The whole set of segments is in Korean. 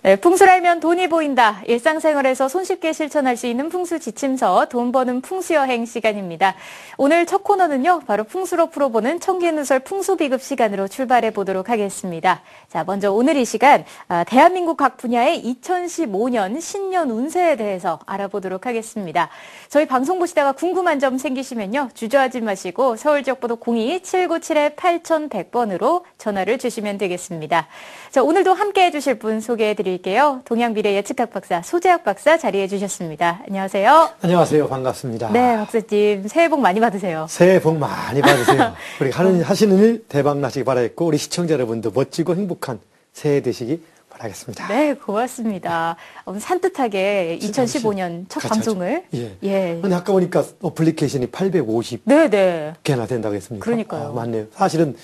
네, 풍수를 알면 돈이 보인다. 일상생활에서 손쉽게 실천할 수 있는 풍수 지침서, 돈 버는 풍수여행 시간입니다. 오늘 첫 코너는요, 바로 풍수로 풀어보는 청기누설 풍수비급 시간으로 출발해 보도록 하겠습니다. 자, 먼저 오늘 이 시간, 대한민국 각 분야의 2015년 신년 운세에 대해서 알아보도록 하겠습니다. 저희 방송 보시다가 궁금한 점 생기시면요, 주저하지 마시고 서울 지역번호 02-797-8100번으로 전화를 주시면 되겠습니다. 자, 오늘도 함께 해주실 분 소개해 드릴게요. 동양미래 예측학 박사 소재학 박사 자리해 주셨습니다. 안녕하세요. 안녕하세요. 반갑습니다. 네, 박사님 새해 복 많이 받으세요. 새해 복 많이 받으세요. 우리 하시는 일 대박 나시기 바라겠고 우리 시청자 여러분도 멋지고 행복한 새해 되시기 바라겠습니다. 네, 고맙습니다. 산뜻하게 2015년 첫 방송을. 예. 근데 아까 보니까 어플리케이션이 850개나 네네. 된다고 했습니다. 그러니까요. 맞네요. 사실은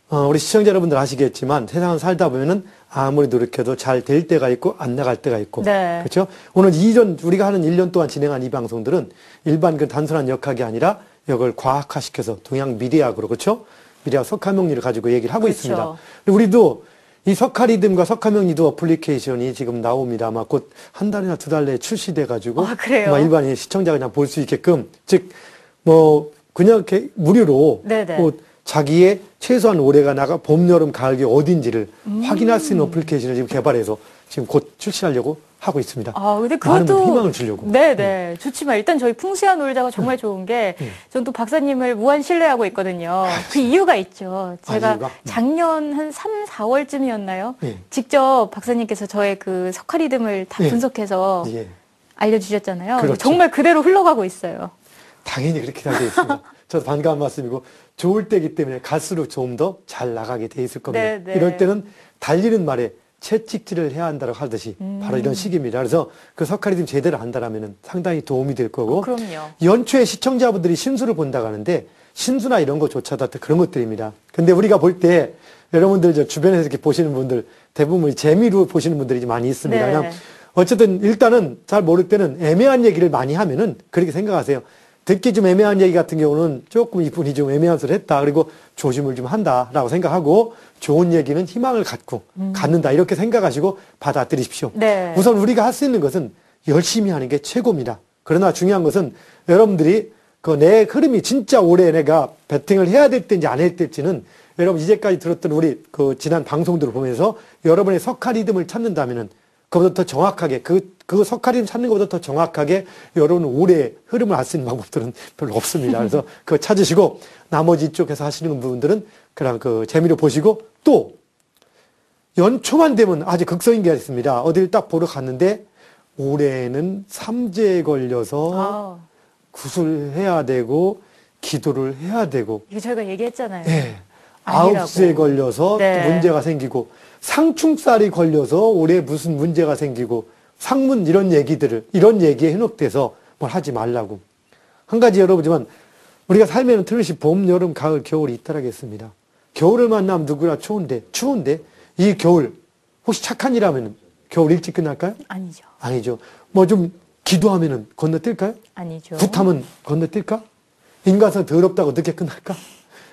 우리 시청자 여러분들 아시겠지만 세상을 살다 보면은 아무리 노력해도 잘 될 때가 있고 안 나갈 때가 있고. 네. 그렇죠? 오늘 우리가 하는 1년 동안 진행한 이 방송들은 일반 그 단순한 역학이 아니라 이걸 과학화시켜서 동양 미래학으로, 그렇죠? 미래학 석가명리를 가지고 얘기를 하고 그렇죠. 있습니다. 우리도 이 석가리듬과 석가명리도 어플리케이션이 지금 나옵니다. 아마 곧 한 달이나 두 달 내에 출시돼 가지고 그래요? 일반인 시청자가 그냥 볼 수 있게끔, 즉 그냥 이렇게 무료로 자기의 최소한 올해가 나가 봄, 여름, 가을, 겨울 어딘지를 확인할 수 있는 어플리케이션을 지금 개발해서 지금 곧 출시하려고 하고 있습니다. 근데 많은 그것도 희망을 주려고. 네네. 좋지만 일단 저희 풍수야 놀자가 정말 좋은 게 전 또 박사님을 무한 신뢰하고 있거든요. 그 이유가 있죠. 제가 이유가? 작년 한 3, 4월쯤이었나요? 직접 박사님께서 저의 그 석가리듬을 다 분석해서 알려주셨잖아요. 그렇죠. 정말 그대로 흘러가고 있어요. 당연히 그렇게 다 되어 있습니다. 저도 반가운 말씀이고 좋을 때이기 때문에 갈수록 좀 더 잘 나가게 돼 있을 겁니다. 네네. 이럴 때는 달리는 말에 채찍질을 해야 한다고 하듯이 바로 이런 시기입니다. 그래서 그 석가리즘 제대로 한다라면 상당히 도움이 될 거고. 그럼요. 연초에 시청자분들이 신수를 본다고 하는데 신수나 이런 거조차도 그런 것들입니다. 근데 우리가 볼 때 여러분들 저 주변에서 이렇게 보시는 분들 대부분 재미로 보시는 분들이 많이 있습니다. 네. 그냥 어쨌든 일단은 잘 모를 때는 애매한 얘기를 많이 하면은 그렇게 생각하세요. 듣기 좀 애매한 얘기 같은 경우는 조금 이분이 좀 애매한 소리를 했다. 그리고 조심을 좀 한다라고 생각하고 좋은 얘기는 희망을 갖는다. 이렇게 생각하시고 받아들이십시오. 네. 우선 우리가 할 수 있는 것은 열심히 하는 게 최고입니다. 그러나 중요한 것은 여러분들이 내 흐름이 진짜 올해 내가 배팅을 해야 될 때인지 안 해야 될지는 여러분 이제까지 들었던 우리 지난 방송들을 보면서 여러분의 석가리듬을 찾는다면은 그보다 더 정확하게, 그 석가리즘 찾는 것보다 더 정확하게 여러분 올해 흐름을 알 수 있는 방법들은 별로 없습니다. 그래서 그거 찾으시고 나머지 쪽에서 하시는 분들은 그냥 재미로 보시고 또 연초만 되면 아주 극성인 게 있습니다. 어딜 딱 보러 갔는데 올해는 삼재에 걸려서 구슬해야 되고 기도를 해야 되고. 이거 저희가 얘기했잖아요. 네. 아홉수에 걸려서 또 문제가 생기고 상충살이 걸려서 올해 무슨 문제가 생기고 상문 이런 얘기에 현혹돼서 뭘 하지 말라고. 한 가지 여러분지만 우리가 살면은 틀림없이 봄, 여름, 가을, 겨울이 있더라겠습니다. 겨울을 만나면 누구나 추운데 이 겨울 혹시 착한 일 하면은 겨울 일찍 끝날까요? 아니죠. 아니죠. 좀 기도하면은 건너뛸까요? 아니죠. 굿하면 건너뛸까? 인간성 더럽다고 늦게 끝날까?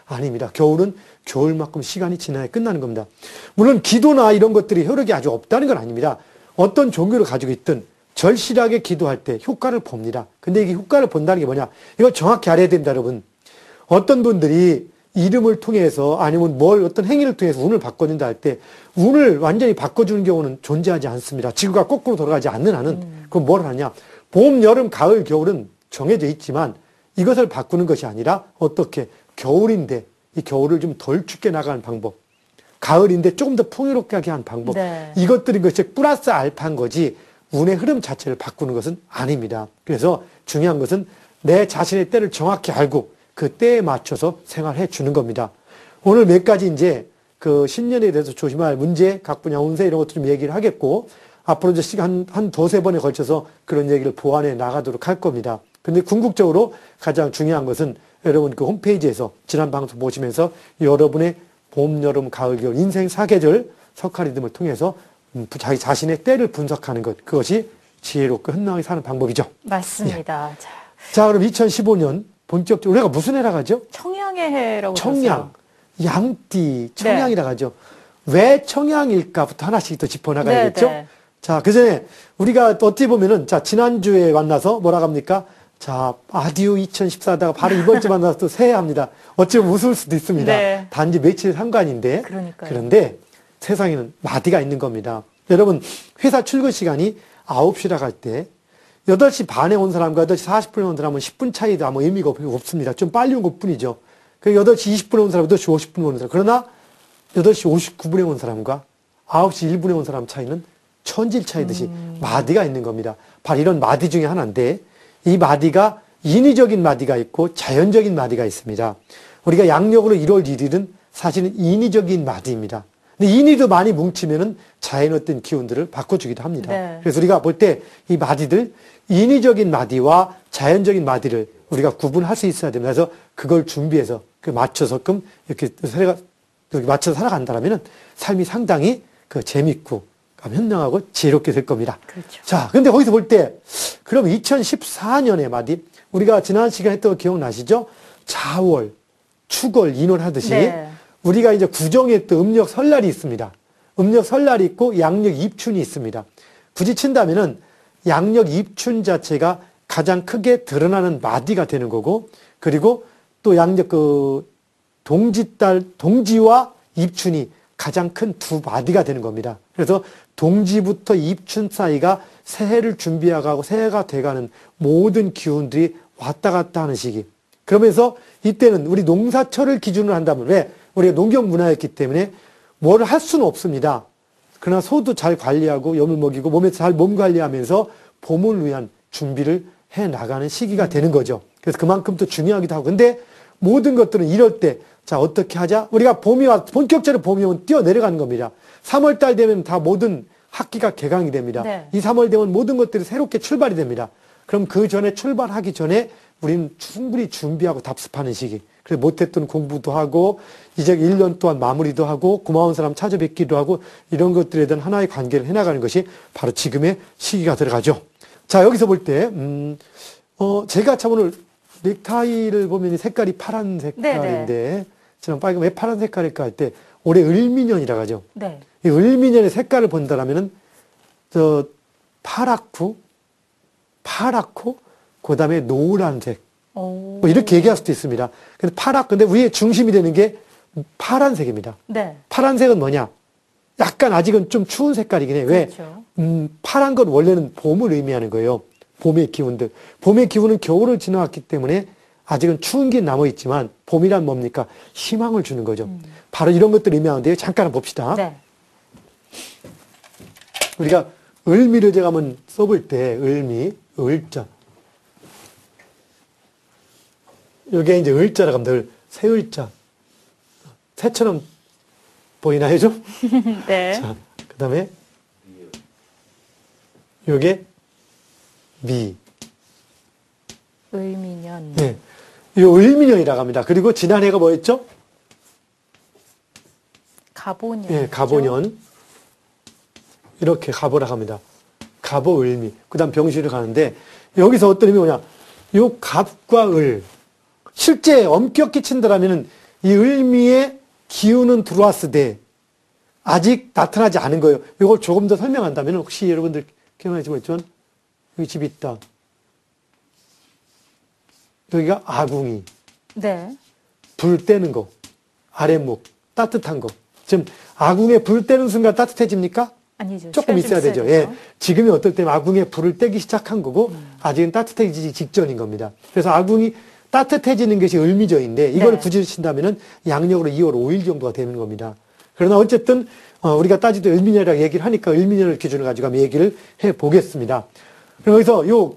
아닙니다. 겨울은 겨울만큼 시간이 지나야 끝나는 겁니다. 물론 기도나 이런 것들이 효력이 아주 없다는 건 아닙니다. 어떤 종교를 가지고 있든 절실하게 기도할 때 효과를 봅니다. 근데 이게 효과를 본다는 게 뭐냐? 이걸 정확히 알아야 됩니다, 여러분. 어떤 분들이 이름을 통해서 아니면 어떤 행위를 통해서 운을 바꿔준다 할 때 운을 완전히 바꿔주는 경우는 존재하지 않습니다. 지구가 거꾸로 돌아가지 않는 한은 그럼 뭘 하냐? 봄, 여름, 가을, 겨울은 정해져 있지만 이것을 바꾸는 것이 아니라 어떻게? 겨울인데 이 겨울을 좀 덜 춥게 나가는 방법, 가을인데 조금 더 풍요롭게 하게 하는 방법, 이것들인 것이 플러스 알파인 거지 운의 흐름 자체를 바꾸는 것은 아닙니다. 그래서 중요한 것은 내 자신의 때를 정확히 알고 그 때에 맞춰서 생활해 주는 겁니다. 오늘 몇 가지 이제 신년에 대해서 조심할 문제, 각 분야 운세 이런 것도 좀 얘기를 하겠고 앞으로 이제 시간 한 두세 번에 걸쳐서 그런 얘기를 보완해 나가도록 할 겁니다. 근데 궁극적으로 가장 중요한 것은 여러분 홈페이지에서 지난 방송 보시면서 여러분의 봄, 여름, 가을, 겨울 인생 사계절 석가리즘을 통해서 자기 자신의 때를 분석하는 것, 그것이 지혜롭고 현명하게 사는 방법이죠. 맞습니다. 자, 그럼 2015년 본격적으로 우리가 무슨 해라 하죠? 청양의 해라고 청양, 양띠, 청양이라 하죠. 왜 청양일까부터 하나씩 더 짚어나가야겠죠? 자, 그 전에 우리가 또 어떻게 보면은, 자, 지난주에 만나서 뭐라고 합니까? 자, 아디오 2014 하다가 바로 이번 주 만나서 또 새해합니다. 어찌보면 웃을 수도 있습니다. 네. 단지 며칠 상관인데. 그러니까요. 그런데 세상에는 마디가 있는 겁니다. 여러분, 회사 출근 시간이 9시라고 할 때, 8시 반에 온 사람과 8시 40분에 온 사람은 10분 차이도 아무 의미가 없습니다. 좀 빨리 온 것 뿐이죠. 그 8시 20분에 온 사람, 8시 50분에 온 사람. 그러나 8시 59분에 온 사람과 9시 1분에 온 사람 차이는 천질 차이듯이 마디가 있는 겁니다. 바로 이런 마디 중에 하나인데, 이 마디가 인위적인 마디가 있고 자연적인 마디가 있습니다. 우리가 양력으로 1월 1일은 사실은 인위적인 마디입니다. 근데 인위도 많이 뭉치면은 자연의 어떤 기운들을 바꿔주기도 합니다. 네. 그래서 우리가 볼 때 이 마디들, 인위적인 마디와 자연적인 마디를 우리가 구분할 수 있어야 됩니다. 그래서 그걸 준비해서 그 맞춰서끔 이렇게 맞춰서 살아간다면은 삶이 상당히 그 재밌고 현명하고 지혜롭게 될 겁니다. 그렇죠. 자, 근데 거기서 볼 때, 그럼 2014년의 마디, 우리가 지난 시간에 했던 거 기억나시죠? 자월, 축월, 인월 하듯이, 네. 우리가 이제 구정에 또 음력 설날이 있습니다. 음력 설날이 있고 양력 입춘이 있습니다. 굳이 친다면은 양력 입춘 자체가 가장 크게 드러나는 마디가 되는 거고, 그리고 또 양력 동지와 입춘이 가장 큰 두 마디가 되는 겁니다. 그래서 동지부터 입춘 사이가 새해를 준비하고 새해가 돼가는 모든 기운들이 왔다 갔다 하는 시기. 그러면서 이때는 우리 농사철을 기준으로 한다면, 왜? 우리가 농경 문화였기 때문에 뭘 할 수는 없습니다. 그러나 소도 잘 관리하고 염을 먹이고 몸에 잘 몸 관리하면서 봄을 위한 준비를 해 나가는 시기가 되는 거죠. 그래서 그만큼 또 중요하기도 하고. 근데 모든 것들은 이럴 때, 자, 어떻게 하자? 우리가 본격적으로 봄이 오면 뛰어내려가는 겁니다. 3월달 되면 다 모든 학기가 개강이 됩니다. 네. 이 3월 되면 모든 것들이 새롭게 출발이 됩니다. 그럼 그 전에 출발하기 전에 우리는 충분히 준비하고 답습하는 시기. 그래서 못했던 공부도 하고, 이제 1년 동안 마무리도 하고, 고마운 사람 찾아뵙기도 하고, 이런 것들에 대한 하나의 관계를 해나가는 것이 바로 지금의 시기가 들어가죠. 자, 여기서 볼 때, 제가 참 오늘 넥타이를 보면 색깔이 파란 색깔인데, 저는 빨간, 왜 파란 색깔일까 할 때, 올해 을미년이라고 하죠. 네. 이 을미년의 색깔을 본다라면은, 파랗고, 그 다음에 노란색. 뭐 이렇게 얘기할 수도 있습니다. 근데 근데 우리의 중심이 되는 게 파란색입니다. 네. 파란색은 뭐냐? 약간 아직은 좀 추운 색깔이긴 해. 왜? 그렇죠. 파란 건 원래는 봄을 의미하는 거예요. 봄의 기운들. 봄의 기운은 겨울을 지나왔기 때문에 아직은 추운 게 남아있지만 봄이란 뭡니까? 희망을 주는 거죠. 바로 이런 것들 의미하는데요. 잠깐 봅시다. 네. 우리가 을미를 제가 한번 써볼 때, 을자. 요게 이제 을자라고 합니다. 새을자. 새처럼 보이나요, 좀? 네. 자, 그 다음에, 요게 미. 을미년. 네. 요 을미년이라고 합니다. 그리고 지난해가 뭐였죠? 가보년. 네, 가보년. 이렇게 가보라고 합니다. 가보, 을미. 그 다음 병실을 가는데, 여기서 어떤 의미 뭐냐? 요 갑과 을. 실제 엄격히 친다라면은 이 을미의 기운은 들어왔을 때 아직 나타나지 않은 거예요. 이걸 조금 더 설명한다면 혹시 여러분들 기억나시고 있지만 여기 집이 있다. 여기가 아궁이. 네. 불 떼는 거. 아랫목. 따뜻한 거. 지금 아궁에 불 떼는 순간 따뜻해집니까? 아니죠. 조금 시간이 좀 있어야 되죠. 예. 지금이 어떨 때면 아궁에 불을 떼기 시작한 거고 아직은 따뜻해지기 직전인 겁니다. 그래서 아궁이 따뜻해지는 것이 을미절인데 이걸 네. 굳이 친다면은 양력으로 2월 5일 정도가 되는 겁니다. 그러나 어쨌든 우리가 따지도 을미년이라고 얘기를 하니까 을미년을 기준으로 가지고 한번 얘기를 해 보겠습니다. 그래서 요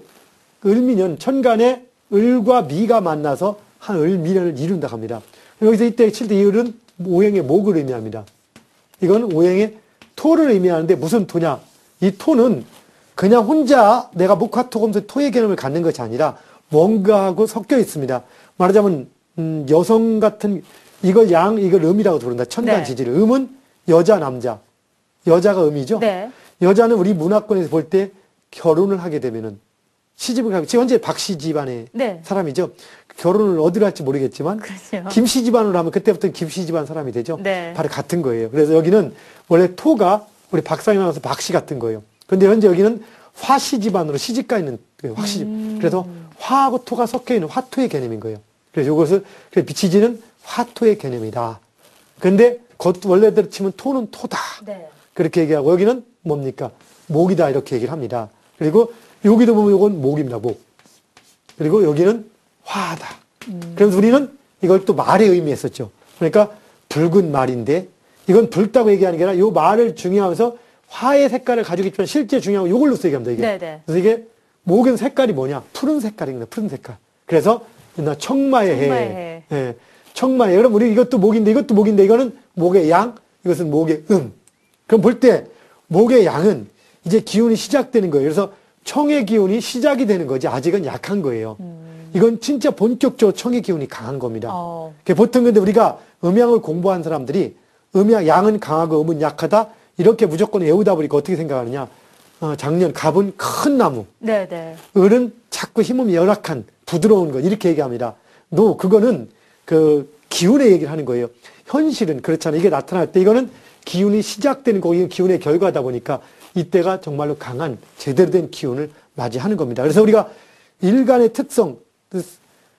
을미년 천간에 을과 미가 만나서 한 을미년을 이룬다 합니다. 여기서 이때 칠 때 이 을은 오행의 목을 의미합니다. 이건 오행의 토를 의미하는데 무슨 토냐? 이 토는 그냥 혼자 내가 목화토금수 토의 개념을 갖는 것이 아니라 뭔가하고 섞여 있습니다. 말하자면 여성 같은 이걸 양, 이걸 음이라고 부른다. 천간 네. 지지를. 음은 여자, 남자. 여자가 음이죠. 네. 여자는 우리 문화권에서 볼 때 결혼을 하게 되면은 시집을 가고 지금 현재 박씨 집안의 네. 사람이죠. 결혼을 어디로 할지 모르겠지만 그렇죠. 김씨 집안으로 하면 그때부터는 김씨 집안 사람이 되죠. 네. 바로 같은 거예요. 그래서 여기는 원래 토가 우리 박상현 아나운서 박씨 같은 거예요. 근데 현재 여기는 화씨 집안으로 시집가 있는 그 화씨. 그래서 화하고 토가 섞여 있는 화토의 개념인 거예요. 그래서 이것을 비치지는 화토의 개념이다. 근데 원래대로 치면 토는 토다. 네. 그렇게 그렇게 얘기하고 여기는 뭡니까? 목이다 이렇게 얘기를 합니다. 그리고 여기도 보면 이건 목입니다. 목. 그리고 여기는 화다. 그래서 우리는 이걸 또 말의 의미했었죠. 그러니까 붉은 말인데 이건 붉다고 얘기하는 게 아니라 이 말을 중요하면서 화의 색깔을 가지고 있지만 실제 중요한 건 이걸로 얘기합니다. 이게. 네네. 그래서 이게 목은 색깔이 뭐냐? 푸른 색깔입니다. 푸른 색깔. 그래서 청마의 해. 예, 청마의 해. 그럼 우리 이것도 목인데 이것도 목인데 이거는 목의 양, 이것은 목의 그럼 볼 때 목의 양은 이제 기운이 시작되는 거예요. 그래서 청의 기운이 시작이 되는 거지 아직은 약한 거예요. 이건 진짜 본격적으로 청의 기운이 강한 겁니다. 보통 근데 우리가 음양을 공부한 사람들이 음양 양은 강하고 음은 약하다 이렇게 무조건 외우다 보니까 어떻게 생각하느냐? 작년 갑은 큰 나무, 네네. 을은 자꾸 힘은 열악한 부드러운 것 이렇게 얘기합니다. 그거는 그 기운의 얘기를 하는 거예요. 현실은 그렇잖아요. 이게 나타날 때 이거는 기운이 시작되는 거고 이건 기운의 결과다 보니까 이때가 정말로 강한 제대로 된 기운을 맞이하는 겁니다. 그래서 우리가 일간의 특성,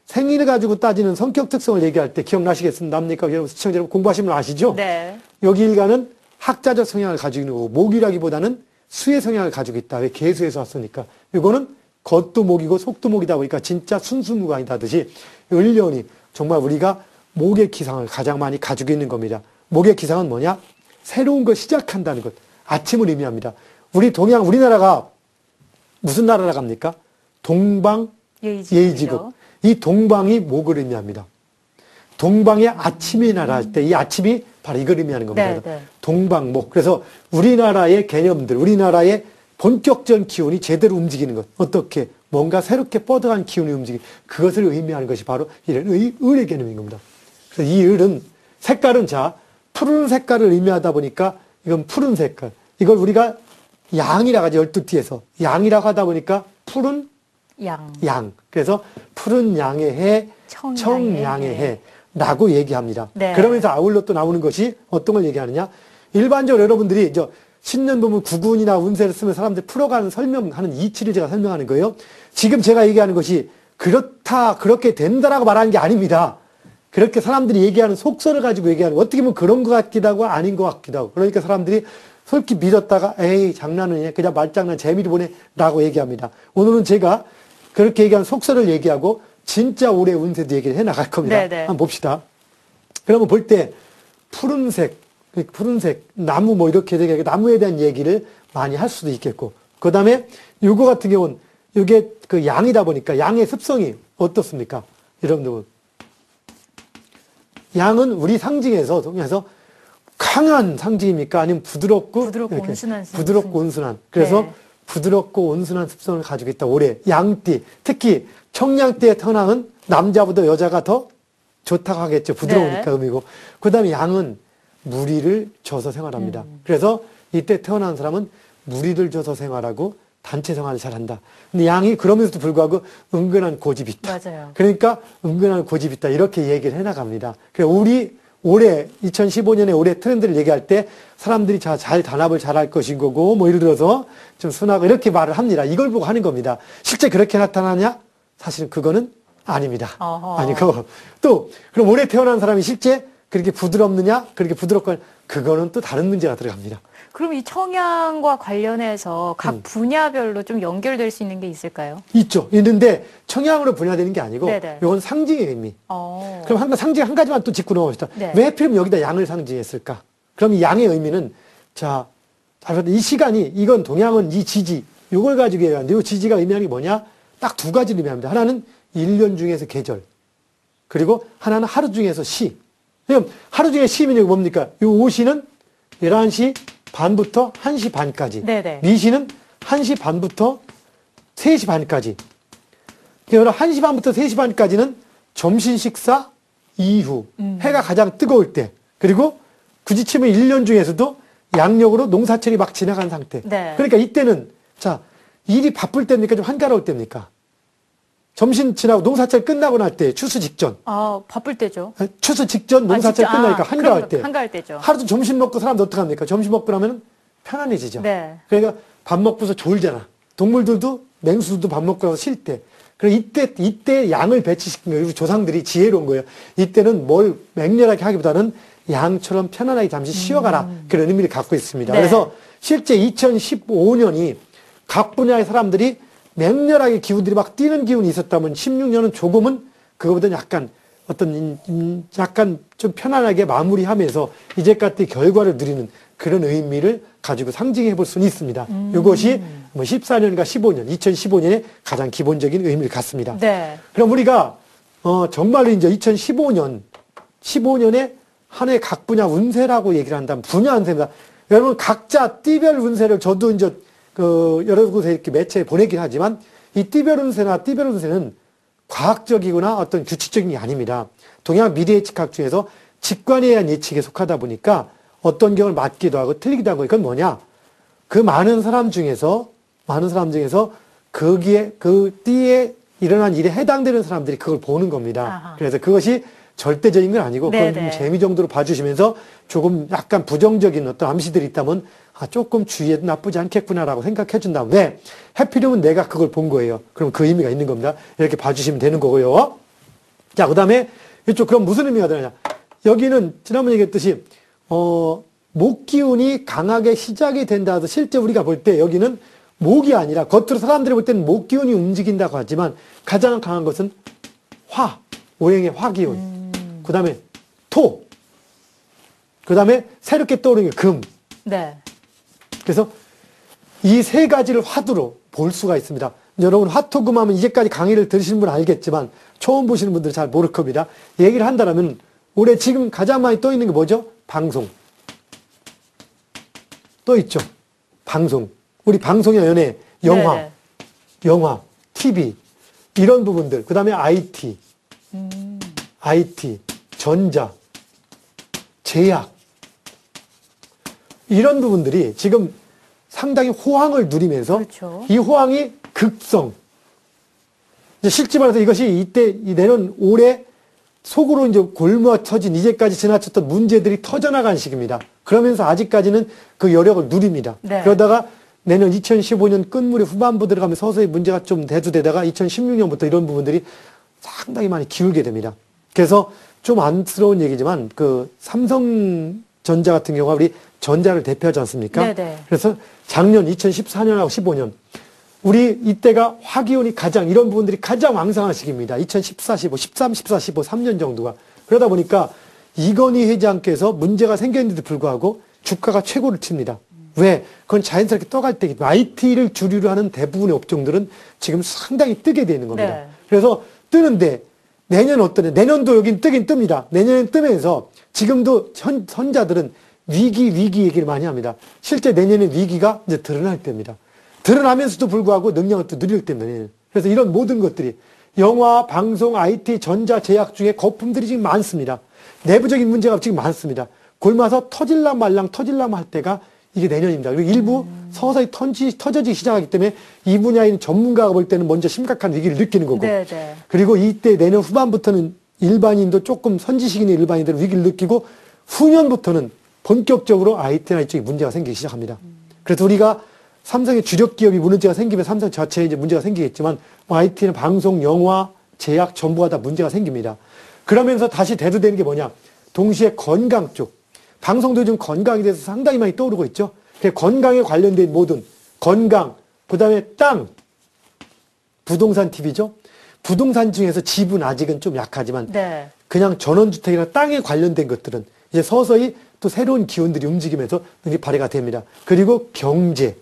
생일을 가지고 따지는 성격 특성을 얘기할 때 기억나시겠습니까? 여러분 시청자 여러분 공부하시면 아시죠? 네. 여기 일간은 학자적 성향을 가지고 있는 거고 목이라기보다는 수의 성향을 가지고 있다. 왜 개수에서 왔으니까. 이거는 겉도 목이고 속도 목이다 보니까 진짜 순수무관이다듯이 을년이 정말 우리가 목의 기상을 가장 많이 가지고 있는 겁니다. 목의 기상은 뭐냐? 새로운 걸 시작한다는 것. 아침을 의미합니다. 우리나라가 무슨 나라라고 합니까? 동방 예의지국. 이 동방이 목을 의미합니다. 동방의 아침이 나라 할 때 이 아침이 바로 이걸 의미하는 겁니다. 네. 동방목. 그래서 우리나라의 개념들, 우리나라의 본격적인 기운이 제대로 움직이는 것. 어떻게? 뭔가 새롭게 뻗어간 기운이 움직이는 그것을 의미하는 것이 바로 이런 을의 개념인 겁니다. 그래서 이 을은 색깔은 푸른 색깔을 의미하다 보니까 이건 푸른 색깔. 이걸 우리가 양이라고 하죠. 12티에서. 양이라고 하다 보니까 푸른 양. 그래서 푸른 양의 해, 청양의 해라고 얘기합니다. 네. 그러면서 아울러 또 나오는 것이 어떤 걸 얘기하느냐. 일반적으로 여러분들이 신년 보면 구군이나 운세를 쓰면 사람들 풀어가는 설명하는 이치를 제가 설명하는 거예요. 지금 제가 얘기하는 것이 그렇다, 그렇게 된다라고 말하는 게 아닙니다. 그렇게 사람들이 얘기하는 속설을 가지고 얘기하는 어떻게 보면 그런 것 같기도 하고 아닌 것 같기도 하고 그러니까 사람들이 솔직히 믿었다가 에이 장난은 해 그냥 말장난 재미로 보내 라고 얘기합니다. 오늘은 제가 그렇게 얘기하는 속설을 얘기하고 진짜 올해 운세도 얘기를 해나갈 겁니다. 네네. 한번 봅시다. 그러면 볼 때 푸른색 나무 뭐 이렇게 되게 나무에 대한 얘기를 많이 할 수도 있겠고 그 다음에 요거 같은 경우는 이게 그 양이다 보니까 양의 습성이 어떻습니까? 여러분들 양은 우리 상징에서 강한 상징입니까? 아니면 부드럽고 온순한. 그래서 네. 부드럽고 온순한 습성을 가지고 있다. 올해 양띠, 특히 청양띠에 태어나는 남자보다 여자가 더 좋다고 하겠죠. 부드러우니까 네. 의미고. 그 다음에 양은 무리를 져서 생활합니다. 그래서 이때 태어난 사람은 무리를 져서 생활하고 단체 생활을 잘한다. 근데 양이 그러면서도 불구하고 은근한 고집이 있다. 맞아요. 그러니까 은근한 고집이 있다. 이렇게 얘기를 해나갑니다. 그래서 우리 올해 2015년에 올해 트렌드를 얘기할 때 사람들이 잘 단합을 잘할 것인 거고 뭐 예를 들어서 좀 순하고 이렇게 말을 합니다. 이걸 보고 하는 겁니다. 실제 그렇게 나타나냐? 사실은 그거는 아닙니다. 어허. 아니고 또 그럼 올해 태어난 사람이 실제 그렇게 부드럽느냐? 그렇게 부드럽고 그거는 또 다른 문제가 들어갑니다. 그럼 이 청양과 관련해서 각 분야별로 좀 연결될 수 있는 게 있을까요? 있는데 청양으로 분야되는 게 아니고 네네. 이건 상징의 의미. 그럼 상징 한 가지만 또 짚고 넘어갑시다. 네. 왜 하필이면 여기다 양을 상징했을까? 그럼 이 양의 의미는 이 시간이 이건 동양은 이 지지 이걸 가지고 얘기하는데 이 지지가 의미하는 게 뭐냐? 딱 두 가지를 의미합니다. 하나는 1년 중에서 계절 그리고 하나는 하루 중에서 시. 그럼 하루 중에 시면 뭡니까? 이 오시는 11시 반부터 1시 반까지. 네네. 미시는 1시 반부터 3시 반까지. 그러니까 1시 반부터 3시 반까지는 점심 식사 이후 해가 가장 뜨거울 때 그리고 굳이 치면 1년 중에서도 양력으로 농사철이 막 지나간 상태. 네. 그러니까 이때는 일이 바쁠 때입니까? 좀 한가로울 때입니까? 점심 지나고 농사철 끝나고 날 때 추수 직전. 바쁠 때죠. 추수 직전 농사철 끝나니까 한가할 때. 한가할 때죠. 하루도 점심 먹고 사람들 어떡합니까? 점심 먹고 나면 편안해지죠. 네. 그러니까 밥 먹고서 졸잖아. 동물들도 맹수도 밥 먹고 나서 쉴 때. 그럼 이때 양을 배치시킨 거예요. 우리 조상들이 지혜로운 거예요. 이때는 뭘 맹렬하게 하기보다는 양처럼 편안하게 잠시 쉬어가라. 그런 의미를 갖고 있습니다. 네. 그래서 실제 2015년이 각 분야의 사람들이 맹렬하게 기운들이 막 뛰는 기운이 있었다면 16년은 조금은 그거보다 약간 약간 좀 편안하게 마무리하면서 이제까지 결과를 누리는 그런 의미를 가지고 상징해 볼 수는 있습니다. 이것이 14년과 15년, 2015년의 가장 기본적인 의미를 갖습니다. 네. 그럼 우리가 정말로 이제 15년에 한 해 각 분야 운세라고 얘기를 한다면 분야 운세입니다. 여러분 각자 띠별 운세를 저도 이제 여러 곳에 이렇게 매체에 보내긴 하지만 이 띠별 운세는 과학적이거나 어떤 규칙적인 게 아닙니다. 동양 미래 예측학 중에서 직관에 의한 예측에 속하다 보니까 어떤 경우를 맞기도 하고 틀리기도 하고 이건 뭐냐? 그 많은 사람 중에서 거기에 그 띠에 일어난 일에 해당되는 사람들이 그걸 보는 겁니다. 아하. 그래서 그것이 절대적인 건 아니고 그건 좀 네네. 재미 정도로 봐주시면서 조금 약간 부정적인 어떤 암시들이 있다면 조금 주의해도 나쁘지 않겠구나라고 생각해 준 다음에 해피름은 내가 그걸 본 거예요. 그럼 그 의미가 있는 겁니다. 이렇게 봐주시면 되는 거고요. 자, 그 다음에 이쪽 그럼 무슨 의미가 되느냐? 여기는 지난번에 얘기했듯이 목 기운이 강하게 시작이 된다 해서 실제 우리가 볼 때 여기는 목이 아니라 겉으로 사람들이 볼 때는 목 기운이 움직인다고 하지만 가장 강한 것은 오행의 화 기운. 그 다음에 토. 그 다음에 새롭게 떠오르는 게 금. 네. 그래서 이 세 가지를 화두로 볼 수가 있습니다. 여러분 화토금 하면 이제까지 강의를 들으시는 분은 알겠지만 처음 보시는 분들은 잘 모를 겁니다. 얘기를 한다면 올해 지금 가장 많이 떠 있는 게 뭐죠? 방송. 또 있죠. 방송. 우리 방송이나 연예, 네네. 영화, TV 이런 부분들. 그 다음에 IT, 전자, 제약 이런 부분들이 지금 상당히 호황을 누리면서 그렇죠. 이 호황이 극성. 이제 실제 말해서 이것이 내년 올해 속으로 이제 골마 터진 이제까지 지나쳤던 문제들이 터져나간 시기입니다. 그러면서 아직까지는 그 여력을 누립니다. 네. 그러다가 내년 2015년 끝물에 후반부 들어가면 서서히 문제가 좀 대두되다가 2016년부터 이런 부분들이 상당히 많이 기울게 됩니다. 그래서 좀 안쓰러운 얘기지만 그 삼성전자 같은 경우가 우리 전자를 대표하지 않습니까? 네네. 그래서 작년 2014년하고 15년 우리 이때가 화기운이 이런 부분들이 가장 왕성한 시기입니다. 2014, 15, 13, 14, 15, 3년 정도가. 그러다 보니까 이건희 회장께서 문제가 생겼는데도 불구하고 주가가 최고를 칩니다. 왜? 그건 자연스럽게 떠갈 때기 때문에 IT를 주류로 하는 대부분의 업종들은 지금 상당히 뜨게 되는 겁니다. 네. 그래서 뜨는데 내년 어떠냐? 내년도 여긴 뜨긴 뜹니다. 내년엔 뜨면서 지금도 선자들은 위기 얘기를 많이 합니다. 실제 내년에 위기가 이제 드러날 때입니다. 드러나면서도 불구하고 능력을 또 누릴 때문에. 그래서 이런 모든 것들이 영화, 방송, IT, 전자, 제약 중에 거품들이 지금 많습니다. 내부적인 문제가 지금 많습니다. 골마서 터질라 말랑 할 때가 이게 내년입니다. 그리고 일부 서서히 터져지기 시작하기 때문에 이 분야인 전문가가 볼 때는 먼저 심각한 위기를 느끼는 거고. 네네. 그리고 이때 내년 후반부터는 일반인도 조금 선지식인의 일반인들은 위기를 느끼고 후년부터는 본격적으로 IT나 이쪽에 문제가 생기기 시작합니다. 그래서 우리가 삼성의 주력 기업이 문제가 생기면 삼성 자체에 이제 문제가 생기겠지만 IT는 방송, 영화, 제약 전부가 다 문제가 생깁니다. 그러면서 다시 대두되는 게 뭐냐? 동시에 건강 쪽. 방송도 요즘 건강에 대해서 상당히 많이 떠오르고 있죠. 건강에 관련된 모든 건강, 그 다음에 땅, 부동산 TV죠. 부동산 중에서 집은 아직은 좀 약하지만 네. 그냥 전원주택이나 땅에 관련된 것들은 이제 서서히 또 새로운 기운들이 움직이면서 능력이 발휘가 됩니다. 그리고 정치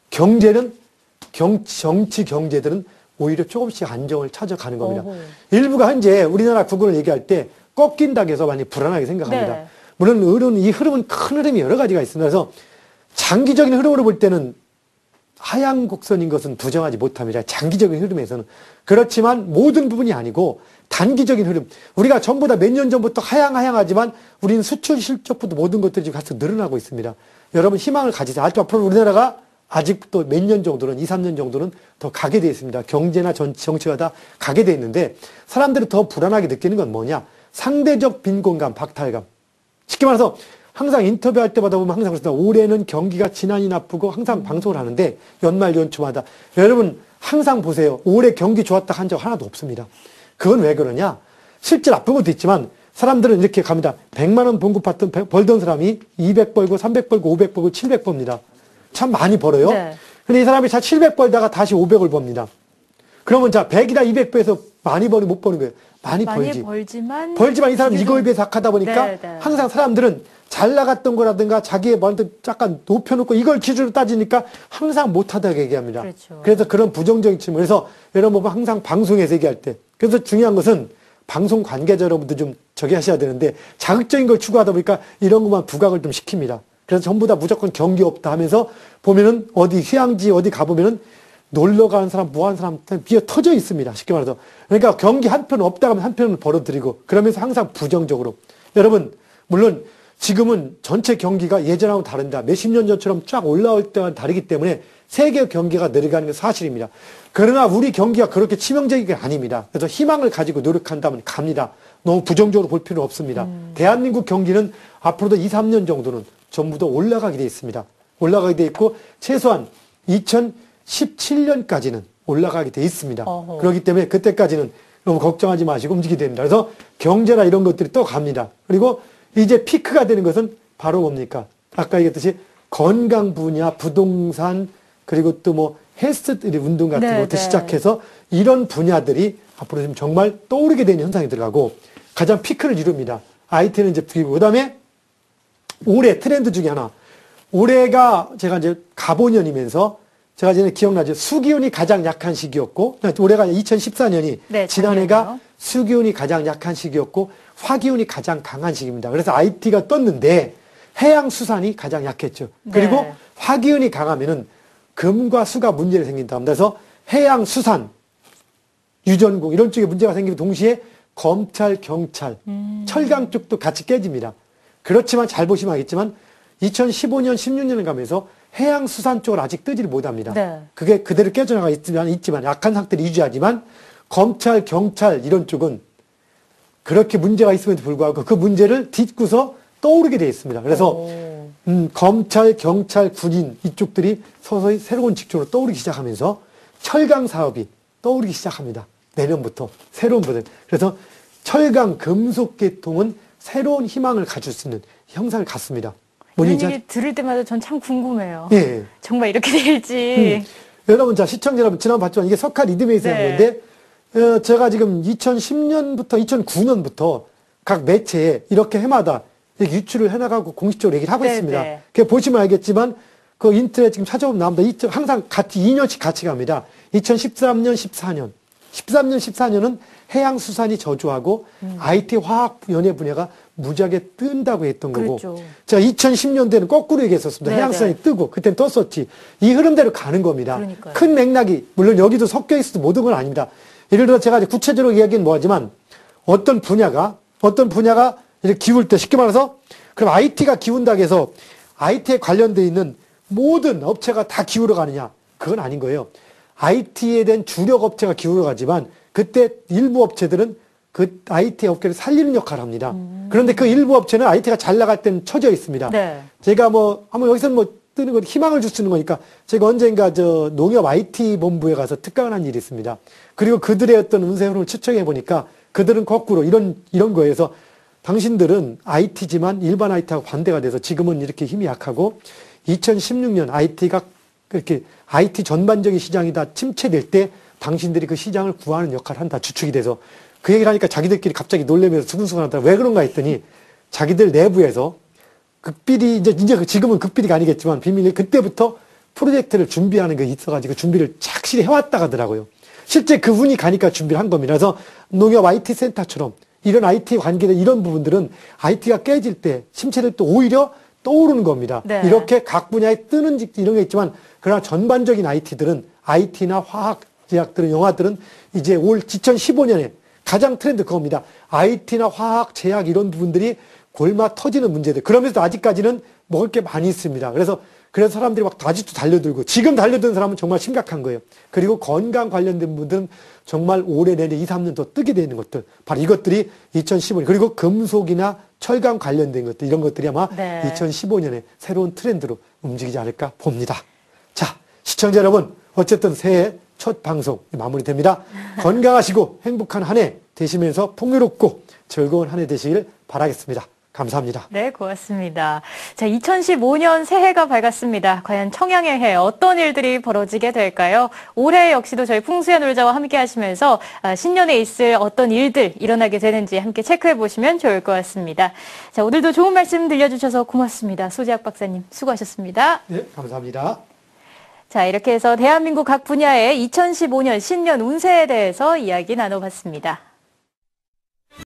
경제들은 오히려 조금씩 안정을 찾아가는 겁니다. 오호. 일부가 현재 우리나라 국군을 얘기할 때 꺾인다고 해서 많이 불안하게 생각합니다. 네. 물론 이 흐름은 큰 흐름이 여러 가지가 있습니다. 그래서 장기적인 흐름으로 볼 때는 하향 곡선인 것은 부정하지 못합니다. 장기적인 흐름에서는. 그렇지만 모든 부분이 아니고 단기적인 흐름. 우리가 전부 다 몇 년 전부터 하향하지만 우리는 수출 실적부터 모든 것들이 지금 계속 늘어나고 있습니다. 여러분 희망을 가지세요. 앞으로 우리나라가 아직도 몇 년 정도는 2, 3년 정도는 더 가게 되어 있습니다. 경제나 정치가 다 가게 되어 있는데 사람들이 더 불안하게 느끼는 건 뭐냐? 상대적 빈곤감, 박탈감. 쉽게 말해서 항상 인터뷰할 때마다 보면 항상 그렇습니다. 올해는 경기가 지난이 나쁘고 항상 방송을 하는데 연말 연초마다 여러분 항상 보세요. 올해 경기 좋았다 한 적 하나도 없습니다. 그건 왜 그러냐? 실제 나쁜 것도 있지만 사람들은 이렇게 갑니다. 100만 원 벌던 사람이 200 벌고 300 벌고 500 벌고 700 법니다. 참 많이 벌어요. 네. 근데 이 사람이 자 700 벌다가 다시 500을 법니다. 그러면 자 100이나 200 빼서 많이 버니 못 버는 거예요. 많이 벌지. 벌지만 이 사람 이거에 비해서 악하다 보니까 네, 네. 항상 사람들은 잘 나갔던 거라든가 자기의 뭔가 약간 높여놓고 이걸 기준으로 따지니까 항상 못하다고 얘기합니다. 그렇죠. 그래서 그런 부정적인 측면. 그래서 여러분 보면 항상 방송에서 얘기할 때. 그래서 중요한 것은 방송 관계자 여러분들 좀 저기 하셔야 되는데 자극적인 걸 추구하다 보니까 이런 것만 부각을 좀 시킵니다. 그래서 전부 다 무조건 경기 없다 하면서 보면은 어디 휴양지 어디 가보면은 놀러 가는 사람, 뭐 하는 사람 비어 터져 있습니다. 쉽게 말해서. 그러니까 경기 한 편 없다 하면 한 편을 벌어들이고 그러면서 항상 부정적으로. 여러분, 물론 지금은 전체 경기가 예전하고 다른다. 몇십 년 전처럼 쫙 올라올 때와 다르기 때문에 세계 경기가 내려가는 게 사실입니다. 그러나 우리 경기가 그렇게 치명적인 게 아닙니다. 그래서 희망을 가지고 노력한다면 갑니다. 너무 부정적으로 볼 필요는 없습니다. 대한민국 경기는 앞으로도 2, 3년 정도는 전부 다 올라가게 돼 있습니다. 올라가게 돼 있고 최소한 2017년까지는 올라가게 돼 있습니다. 어허. 그렇기 때문에 그때까지는 너무 걱정하지 마시고 움직이게 됩니다. 그래서 경제나 이런 것들이 또 갑니다. 그리고 이제 피크가 되는 것은 바로 뭡니까? 아까 얘기했듯이 건강 분야, 부동산, 그리고 또 뭐 헬스 운동 같은 네, 것부터 네. 시작해서 이런 분야들이 앞으로 지금 정말 떠오르게 되는 현상이 들어가고 가장 피크를 이룹니다. IT는 이제 그리고 그다음에 올해 트렌드 중에 하나. 올해가 제가 이제 가보년이면서 제가 이제 기억나죠. 수기운이 가장 약한 시기였고 올해가 2014년이 네, 지난해가 작년이요. 수기운이 가장 약한 시기였고 화기운이 가장 강한 시기입니다. 그래서 IT가 떴는데 해양수산이 가장 약했죠. 그리고 네. 화기운이 강하면은 금과 수가 문제가 생긴다. 그래서 해양수산, 유전공 이런 쪽에 문제가 생기면 동시에 검찰, 경찰, 철강 쪽도 같이 깨집니다. 그렇지만 잘 보시면 알겠지만 2015년, 16년을 가면서 해양수산 쪽을 아직 뜨지를 못합니다. 네. 그게 그대로 깨져나가 있지만 약한 상태를 유지하지만 검찰, 경찰 이런 쪽은 그렇게 문제가 있음에도 불구하고 그 문제를 딛고서 떠오르게 되어 있습니다. 그래서 검찰, 경찰, 군인 이쪽들이 서서히 새로운 직종으로 떠오르기 시작하면서 철강 사업이 떠오르기 시작합니다. 내년부터 새로운 모델. 그래서 철강 금속 계통은 새로운 희망을 가질 수 있는 형상을 갖습니다. 이런 뭐니 얘기 들을 때마다 전 참 궁금해요. 예. 정말 이렇게 될지. 여러분, 자, 시청자 여러분, 지난 봤지만 이게 석화 리드메이스라는 네. 건데, 제가 지금 2010년부터, 2009년부터 각 매체에 이렇게 해마다 이렇게 유출을 해나가고 공식적으로 얘기를 하고 네, 있습니다. 네. 그 보시면 알겠지만, 그 인터넷 지금 찾아보면 나옵니다. 항상 같이 2년씩 같이 갑니다. 2013년, 14년. 13년, 14년은 해양수산이 저조하고 IT 화학 연예 분야가 무지하게 뜬다고 했던 거고. 그렇죠. 자, 2010년대는 거꾸로 얘기했었습니다. 네, 해양수산이 네. 뜨고, 그때는 떴었지. 이 흐름대로 가는 겁니다. 그러니까요. 큰 맥락이, 물론 여기도 섞여 있어도 모든 건 아닙니다. 예를 들어 제가 이제 구체적으로 이야기는 뭐하지만, 어떤 분야가 이렇게 기울 때 쉽게 말해서, 그럼 IT가 기운다고 해서 IT에 관련되어 있는 모든 업체가 다 기울어 가느냐? 그건 아닌 거예요. IT에 대한 주력 업체가 기울어 가지만, 그때 일부 업체들은 그 IT 업계를 살리는 역할을 합니다. 그런데 그 일부 업체는 IT가 잘 나갈 때는 처져 있습니다. 네. 제가 한번 여기서는 뜨는 건 희망을 줄 수 있는 거니까 제가 언젠가 농협 IT 본부에 가서 특강을 한 일이 있습니다. 그리고 그들의 어떤 운세 흐름을 추측해 보니까 그들은 거꾸로 이런 거에서 당신들은 IT지만 일반 IT하고 반대가 돼서 지금은 이렇게 힘이 약하고 2016년 IT가 그렇게 IT 전반적인 시장이 다 침체될 때 당신들이 그 시장을 구하는 역할을 한다. 주축이 돼서. 그 얘기를 하니까 자기들끼리 갑자기 놀래면서 수근수근 하더라. 왜 그런가 했더니 자기들 내부에서 극비리, 지금은 극비리가 아니겠지만 비밀리 그때부터 프로젝트를 준비하는 게 있어가지고 준비를 착실히 해왔다 하더라고요. 실제 그분이 가니까 준비를 한 겁니다. 그래서 농협 IT 센터처럼 이런 IT 관계된 이런 부분들은 IT가 깨질 때, 침체될 때 오히려 떠오르는 겁니다. 네. 이렇게 각 분야에 뜨는 이런 게 있지만 그러나 전반적인 IT들은 IT나 화학, 제약들은 영화들은 이제 올 2015년에 가장 트렌드 그겁니다. IT나 화학, 제약 이런 부분들이 골마 터지는 문제들. 그러면서 아직까지는 먹을 게 많이 있습니다. 그래서 사람들이 막 아직도 달려들고 지금 달려드는 사람은 정말 심각한 거예요. 그리고 건강 관련된 분들은 정말 올해 내내 2, 3년 더 뜨게 되는 것들. 바로 이것들이 2015년. 그리고 금속이나 철강 관련된 것들, 이런 것들이 아마 네. 2015년에 새로운 트렌드로 움직이지 않을까 봅니다. 자, 시청자 여러분, 어쨌든 새해 첫 방송 마무리됩니다. 건강하시고 행복한 한 해 되시면서 풍요롭고 즐거운 한 해 되시길 바라겠습니다. 감사합니다. 네, 고맙습니다. 자, 2015년 새해가 밝았습니다. 과연 청양의 해 어떤 일들이 벌어지게 될까요? 올해 역시도 저희 풍수의 놀자와 함께 하시면서 신년에 있을 어떤 일들 일어나게 되는지 함께 체크해 보시면 좋을 것 같습니다. 자, 오늘도 좋은 말씀 들려주셔서 고맙습니다. 소지학 박사님 수고하셨습니다. 네, 감사합니다. 자, 이렇게 해서 대한민국 각 분야의 2015년 신년 운세에 대해서 이야기 나눠봤습니다.